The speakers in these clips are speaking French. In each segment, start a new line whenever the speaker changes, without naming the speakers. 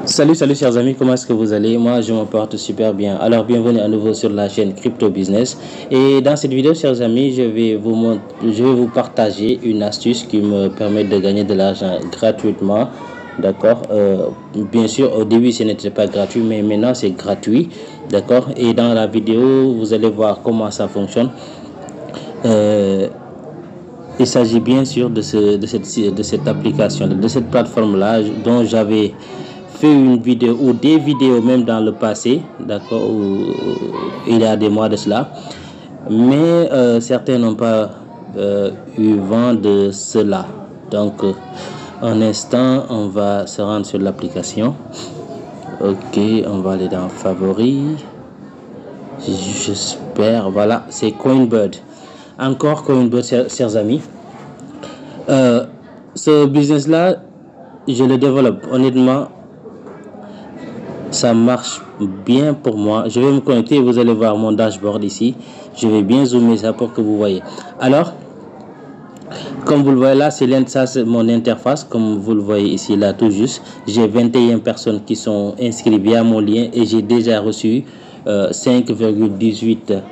Salut chers amis, comment est-ce que vous allez? Moi je me porte super bien. Alors bienvenue à nouveau sur la chaîne Crypto Business. Et dans cette vidéo chers amis, je vais vous partager une astuce qui me permet de gagner de l'argent gratuitement. D'accord, bien sûr au début ce n'était pas gratuit, mais maintenant c'est gratuit. D'accord, et dans la vidéo vous allez voir comment ça fonctionne. Il s'agit bien sûr de cette application, de cette plateforme là dont j'avais fait une vidéo ou des vidéos même dans le passé, d'accord, il y a des mois de cela, mais certains n'ont pas eu vent de cela. Donc un instant, on va se rendre sur l'application. Ok, on va aller dans favoris, j'espère. Voilà, c'est Coinbird. Encore Coinbird, chers amis. Ce business là je le développe honnêtement, ça marche bien pour moi. Je vais me connecter et vous allez voir mon dashboard ici. Je vais bien zoomer ça pour que vous voyez. Alors comme vous le voyez là, c'est mon interface. Comme vous le voyez ici là tout juste, j'ai 21 personnes qui sont inscrites via mon lien et j'ai déjà reçu 5,18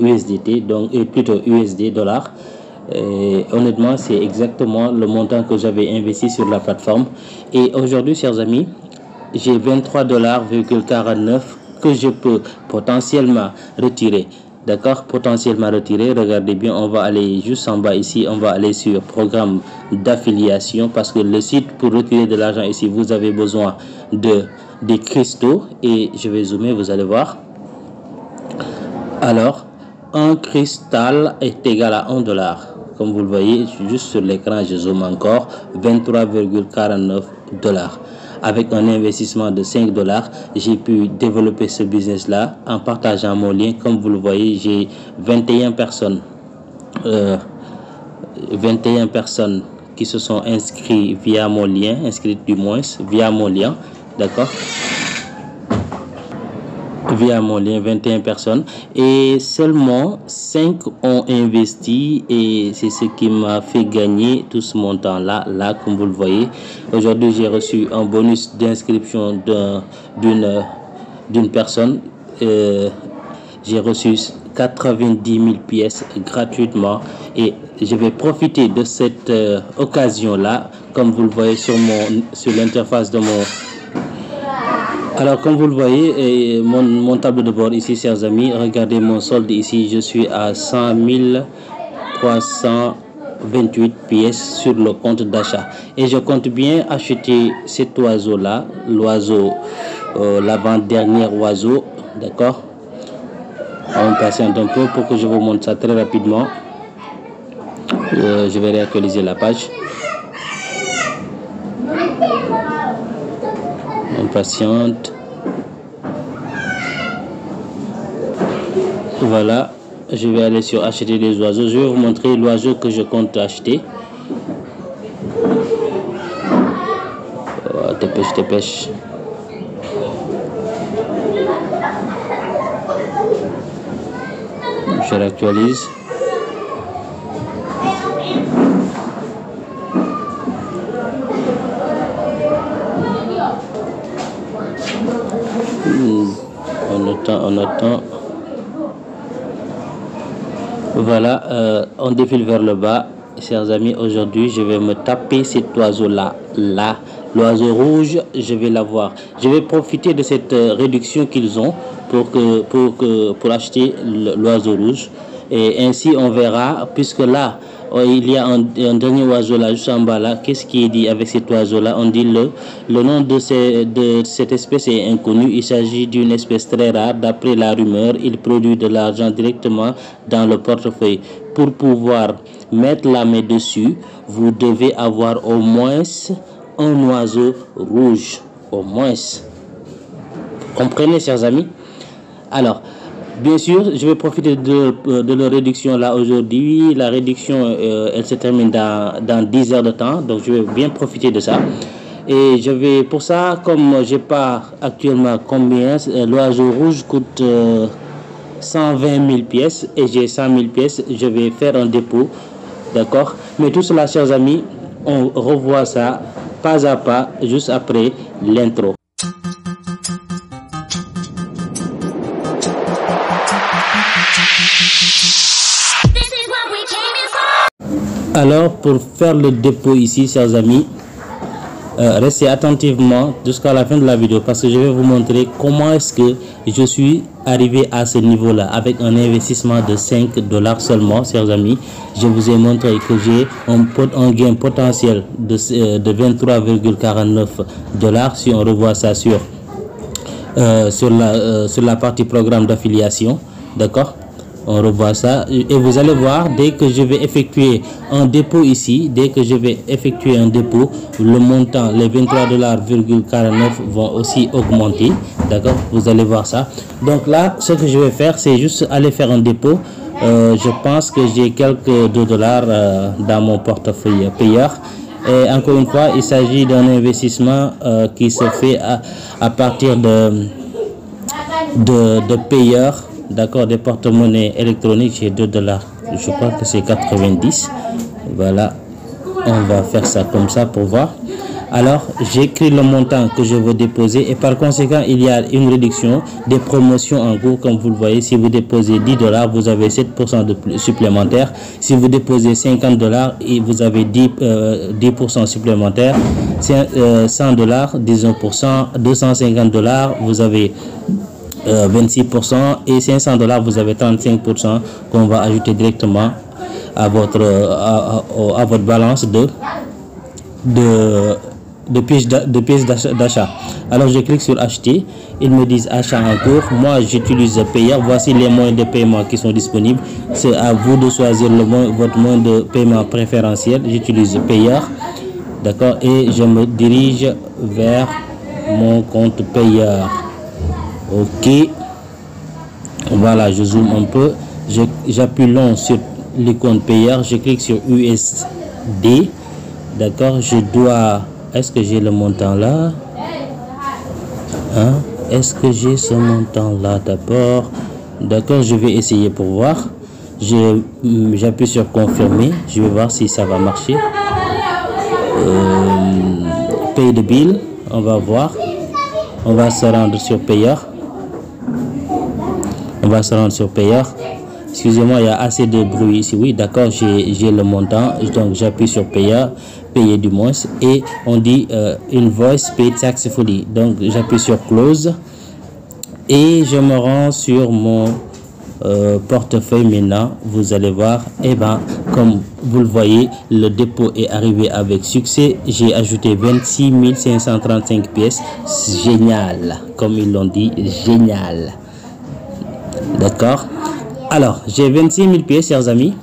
USDT, donc plutôt USD dollars. Et honnêtement c'est exactement le montant que j'avais investi sur la plateforme. Et aujourd'hui chers amis, j'ai 23,49 $ que je peux potentiellement retirer. D'accord, potentiellement retirer. Regardez bien, on va aller juste en bas ici, on va aller sur programme d'affiliation, parce que le site pour retirer de l'argent ici, vous avez besoin des cristaux. Et je vais zoomer, vous allez voir. Alors un cristal est égal à 1 $. Comme vous le voyez juste sur l'écran, je zoome encore, 23,49 $. Avec un investissement de 5 $, j'ai pu développer ce business là en partageant mon lien. Comme vous le voyez, j'ai 21 personnes 21 personnes qui se sont inscrites via mon lien, inscrites du moins via mon lien. D'accord, via mon lien, 21 personnes, et seulement 5 ont investi, et c'est ce qui m'a fait gagner tout ce montant là. Comme vous le voyez, aujourd'hui j'ai reçu un bonus d'inscription d'une personne. J'ai reçu 90 000 pièces gratuitement, et je vais profiter de cette occasion là. Comme vous le voyez sur l'interface de mon... Alors comme vous le voyez, mon tableau de bord ici chers amis, regardez mon solde ici, je suis à 100 328 pièces sur le compte d'achat, et je compte bien acheter cet oiseau là, l'oiseau, l'avant-dernier oiseau. D'accord, on patiente un peu pour que je vous montre ça très rapidement. Je vais réactualiser la page. Patiente. Voilà, je vais aller sur acheter des oiseaux. Je vais vous montrer l'oiseau que je compte acheter. Oh, dépêche. Je réactualise. On attend. Voilà, on défile vers le bas chers amis. Aujourd'hui je vais me taper cet oiseau là, l'oiseau rouge. Je vais l'avoir, je vais profiter de cette réduction qu'ils ont pour acheter l'oiseau rouge, et ainsi on verra, puisque là il y a un dernier oiseau là juste en bas là. Qu'est-ce qui est dit avec cet oiseau là? On dit le nom de cette espèce est inconnu. Il s'agit d'une espèce très rare. D'après la rumeur, il produit de l'argent directement dans le portefeuille. Pour pouvoir mettre la main dessus, vous devez avoir au moins un oiseau rouge, au moins. Comprenez chers amis? Alors bien sûr, je vais profiter de la réduction là aujourd'hui. La réduction elle se termine dans 10 heures de temps, donc je vais bien profiter de ça. Et je vais, pour ça, comme j'ai pas actuellement combien, l'oiseau rouge coûte 120 000 pièces et j'ai 100 000 pièces. Je vais faire un dépôt. D'accord, mais tout cela chers amis, on revoit ça pas à pas juste après l'intro. Alors, pour faire le dépôt ici, chers amis, restez attentivement jusqu'à la fin de la vidéo parce que je vais vous montrer comment est-ce que je suis arrivé à ce niveau-là avec un investissement de $5 seulement, chers amis. Je vous ai montré que j'ai un gain potentiel de 23,49 $ si on revoit ça sur la partie programme d'affiliation, d'accord. On revoit ça et vous allez voir, dès que je vais effectuer un dépôt ici, le montant, les 23,49 $ vont aussi augmenter, d'accord. Vous allez voir ça. Donc là, ce que je vais faire, c'est juste aller faire un dépôt. Je pense que j'ai quelques $2 dans mon portefeuille payeur. Et encore une fois, il s'agit d'un investissement qui se fait à partir de payeurs. D'accord, des porte-monnaies électroniques, j'ai $2, je crois que c'est 90. Voilà, on va faire ça comme ça pour voir. Alors, j'écris le montant que je veux déposer et par conséquent, il y a une réduction des promotions en cours. Comme vous le voyez, si vous déposez $10, vous avez 7% de plus supplémentaire. Si vous déposez $50 et vous avez 10% supplémentaire, $100, 19%, $250, vous avez 26% et $500, vous avez 35% qu'on va ajouter directement à votre balance de pièces d'achat. Alors je clique sur acheter, ils me disent achat en cours. Moi j'utilise payeur. Voici les moyens de paiement qui sont disponibles. C'est à vous de choisir votre moyen de paiement préférentiel. J'utilise payeur, d'accord, et je me dirige vers mon compte payeur. Ok, voilà, je zoome un peu, j'appuie long sur l'icône payeur, je clique sur USD, d'accord. Je dois, est-ce que j'ai le montant là, hein? Est-ce que j'ai ce montant là d'abord? D'accord, je vais essayer pour voir. J'appuie sur confirmer, je vais voir si ça va marcher. Pay the bill, on va voir. On va se rendre sur payeur. Excusez-moi, il y a assez de bruit ici. Oui, d'accord, j'ai le montant. Donc, j'appuie sur payeur, payer du moins. Et on dit invoice paid successfully. Donc, j'appuie sur close. Et je me rends sur mon portefeuille maintenant. Vous allez voir, et ben, comme vous le voyez, le dépôt est arrivé avec succès. J'ai ajouté 26 535 pièces. Génial, comme ils l'ont dit, génial. D'accord. Alors, j'ai 26 000 pièces, chers amis.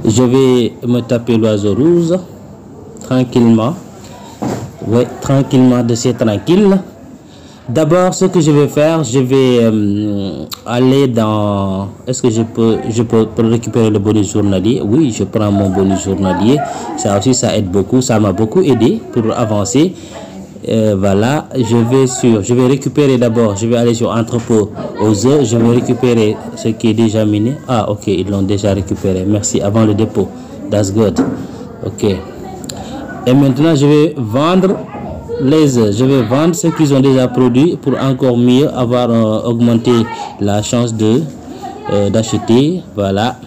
Je vais me taper l'oiseau rouge tranquillement. Oui, tranquillement, de c'est tranquille. D'abord, ce que je vais faire, je vais aller dans... Est-ce que je peux récupérer le bonus journalier? Oui, je prends mon bonus journalier. Ça aussi, ça aide beaucoup. Ça m'a beaucoup aidé pour avancer. Voilà, je vais récupérer d'abord. Je vais aller sur entrepôt aux œufs. Je vais récupérer ce qui est déjà miné. Ah, ok, ils l'ont déjà récupéré. Merci. Avant le dépôt. That's good. Ok. Et maintenant, je vais vendre les œufs. Je vais vendre ce qu'ils ont déjà produit pour encore mieux avoir augmenté la chance d'acheter. Voilà,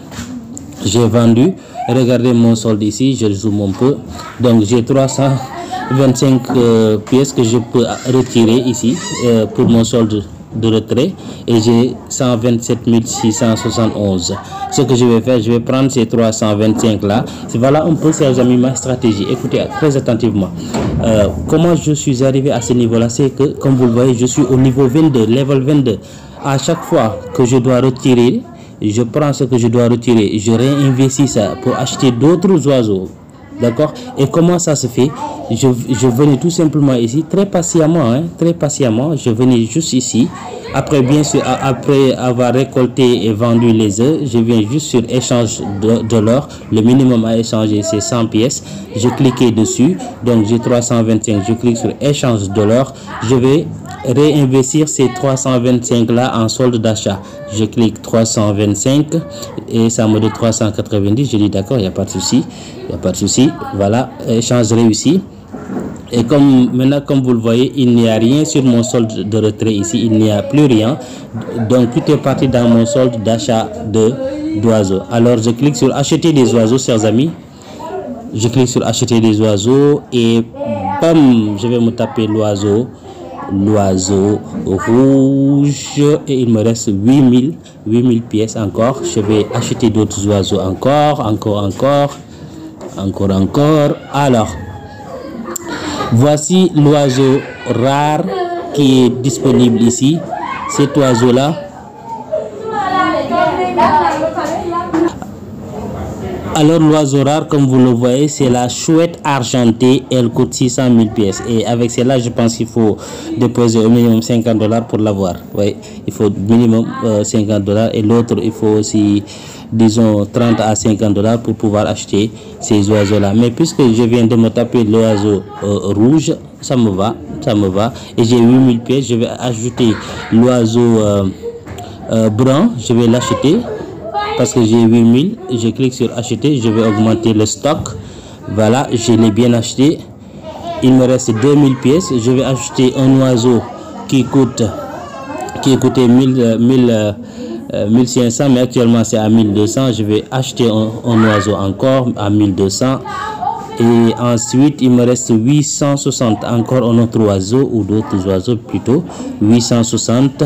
j'ai vendu. Regardez mon solde ici, je zoome un peu. Donc j'ai 325 pièces que je peux retirer ici pour mon solde de retrait et j'ai 127 671. Ce que je vais faire, je vais prendre ces 325 là. Voilà un peu, chers amis, ma stratégie. Écoutez très attentivement. Comment je suis arrivé à ce niveau là, c'est que comme vous le voyez, je suis au niveau 22, level 22. À chaque fois que je dois retirer, je prends ce que je dois retirer, je réinvestis ça pour acheter d'autres oiseaux. D'accord. Et comment ça se fait? Je venais tout simplement ici très patiemment, hein, très patiemment. Je venais juste ici. Après, bien sûr, après avoir récolté et vendu les œufs, je viens juste sur échange de l'or. Le minimum à échanger, c'est 100 pièces. Je cliquais dessus. Donc, j'ai 325. Je clique sur échange de l'or. Je vais réinvestir ces 325 là en solde d'achat. Je clique 325 et ça me donne 390. Je dis d'accord, il n'y a pas de souci. Il n'y a pas de souci. Voilà, échange réussi. Et comme maintenant, comme vous le voyez, il n'y a rien sur mon solde de retrait ici, il n'y a plus rien. Donc tout est parti dans mon solde d'achat d'oiseaux. Alors je clique sur acheter des oiseaux, chers amis. Je clique sur acheter des oiseaux et bam, je vais me taper l'oiseau rouge et il me reste 8000 pièces encore. Je vais acheter d'autres oiseaux encore. Alors voici l'oiseau rare qui est disponible ici. Cet oiseau là, alors l'oiseau rare, comme vous le voyez, c'est la chouette argentée. Elle coûte 600 000 pièces et avec celle-là je pense qu'il faut déposer au minimum $50 pour l'avoir. Oui, il faut minimum $50 et l'autre il faut aussi disons 30 à $50 pour pouvoir acheter ces oiseaux là. Mais puisque je viens de me taper l'oiseau rouge, ça me va et j'ai 8000 pièces. Je vais ajouter l'oiseau brun, je vais l'acheter parce que j'ai 8000. Je clique sur acheter, je vais augmenter le stock. Voilà, je l'ai bien acheté. Il me reste 2000 pièces. Je vais acheter un oiseau qui coûtait 1500, mais actuellement c'est à 1200. Je vais acheter un oiseau encore à 1200 et ensuite il me reste 860, encore un autre oiseau ou d'autres oiseaux plutôt. 860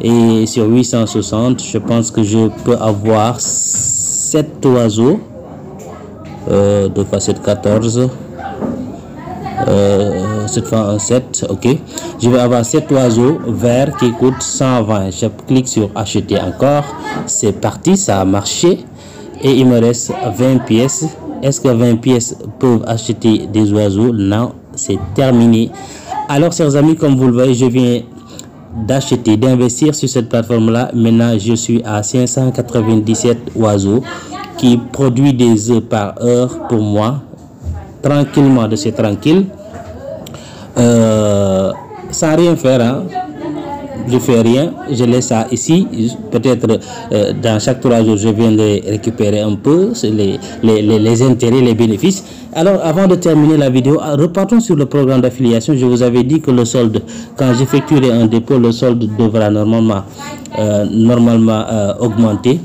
et sur 860 je pense que je peux avoir 7 oiseaux. 2 fois 7, 14. 7 fois 1, 7. Ok, je vais avoir 7 oiseaux verts qui coûtent 120. Je clique sur acheter encore. C'est parti, ça a marché et il me reste 20 pièces. Est-ce que 20 pièces peuvent acheter des oiseaux? Non, c'est terminé. Alors chers amis, comme vous le voyez, je viens d'investir sur cette plateforme là. Maintenant je suis à 597 oiseaux qui produit des œufs par heure pour moi, tranquillement, de c'est tranquille, sans rien faire, hein. Je fais rien, je laisse ça ici. Peut-être dans chaque 3 jours je viens de récupérer un peu les intérêts, les bénéfices. Alors avant de terminer la vidéo, repartons sur le programme d'affiliation. Je vous avais dit que le solde, quand j'effectuerai un dépôt, le solde devra normalement augmenter.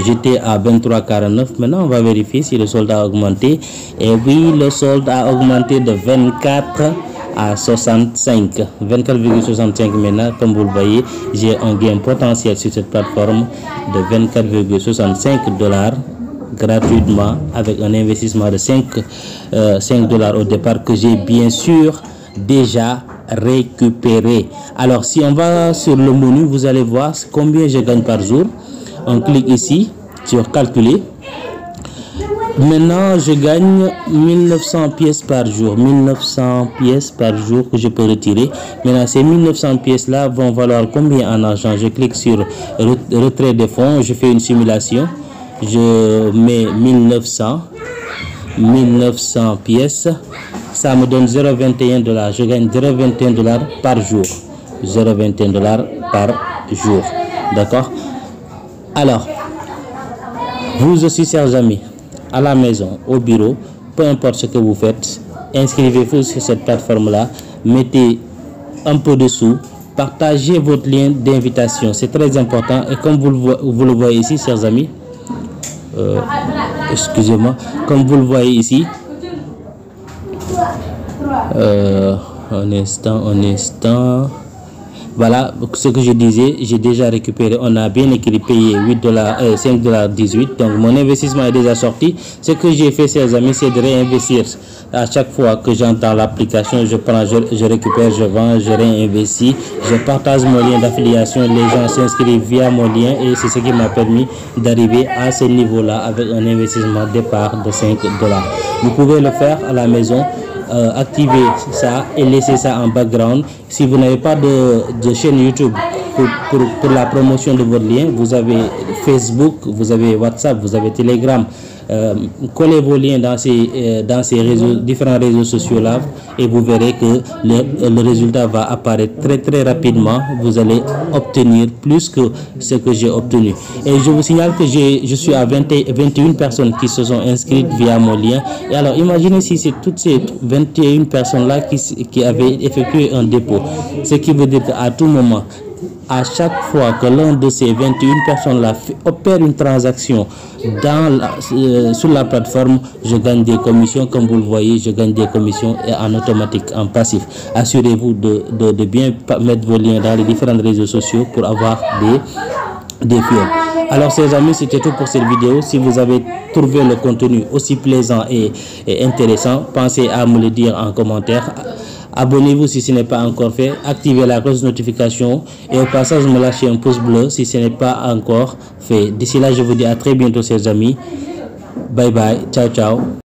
J'étais à 23,49. Maintenant on va vérifier si le solde a augmenté. Et oui, le solde a augmenté de 24 à 65, 24,65. Maintenant, comme vous le voyez, j'ai un gain potentiel sur cette plateforme de 24,65 $ gratuitement avec un investissement de 5 $ au départ que j'ai bien sûr déjà récupéré. Alors si on va sur le menu, vous allez voir combien je gagne par jour. On clique ici sur calculer. Maintenant je gagne 1900 pièces par jour, 1900 pièces par jour que je peux retirer. Maintenant ces 1900 pièces là vont valoir combien en argent? Je clique sur retrait des fonds, je fais une simulation, je mets 1900 pièces, ça me donne 0,21 $. Je gagne 0,21 $ par jour, 0,21 $ par jour. D'accord? Alors vous aussi chers amis, à la maison, au bureau, peu importe ce que vous faites, inscrivez-vous sur cette plateforme là, mettez un peu de sous, partagez votre lien d'invitation, c'est très important. Et comme vous le voyez ici chers amis, excusez-moi, comme vous le voyez ici, un instant, voilà ce que je disais, j'ai déjà récupéré, on a bien écrit payé 5,18 $. Donc mon investissement est déjà sorti. Ce que j'ai fait chers amis, c'est de réinvestir. À chaque fois que j'entends l'application, je prends, je récupère, je vends, je réinvestis, je partage mon lien d'affiliation, les gens s'inscrivent via mon lien et c'est ce qui m'a permis d'arriver à ce niveau là avec un investissement départ de 5 $. Vous pouvez le faire à la maison. Activez ça et laissez ça en background. Si vous n'avez pas de chaîne YouTube pour la promotion de votre lien, vous avez Facebook, vous avez WhatsApp, vous avez Telegram, collez vos liens dans ces réseaux, différents réseaux sociaux là, et vous verrez que le résultat va apparaître très rapidement. Vous allez obtenir plus que ce que j'ai obtenu. Et je vous signale que je suis à 21 personnes qui se sont inscrites via mon lien. Et alors imaginez si c'est toutes ces 21 personnes là qui avaient effectué un dépôt, ce qui veut dire qu'à tout moment, à chaque fois que l'un de ces 21 personnes-là opère une transaction sur la plateforme, je gagne des commissions. Comme vous le voyez, je gagne des commissions en automatique, en passif. Assurez-vous de bien mettre vos liens dans les différents réseaux sociaux pour avoir des films. Alors, chers amis, c'était tout pour cette vidéo. Si vous avez trouvé le contenu aussi plaisant et intéressant, pensez à me le dire en commentaire. Abonnez-vous si ce n'est pas encore fait, activez la cloche de notification et au passage me lâchez un pouce bleu si ce n'est pas encore fait. D'ici là, je vous dis à très bientôt, chers amis. Bye bye, ciao ciao.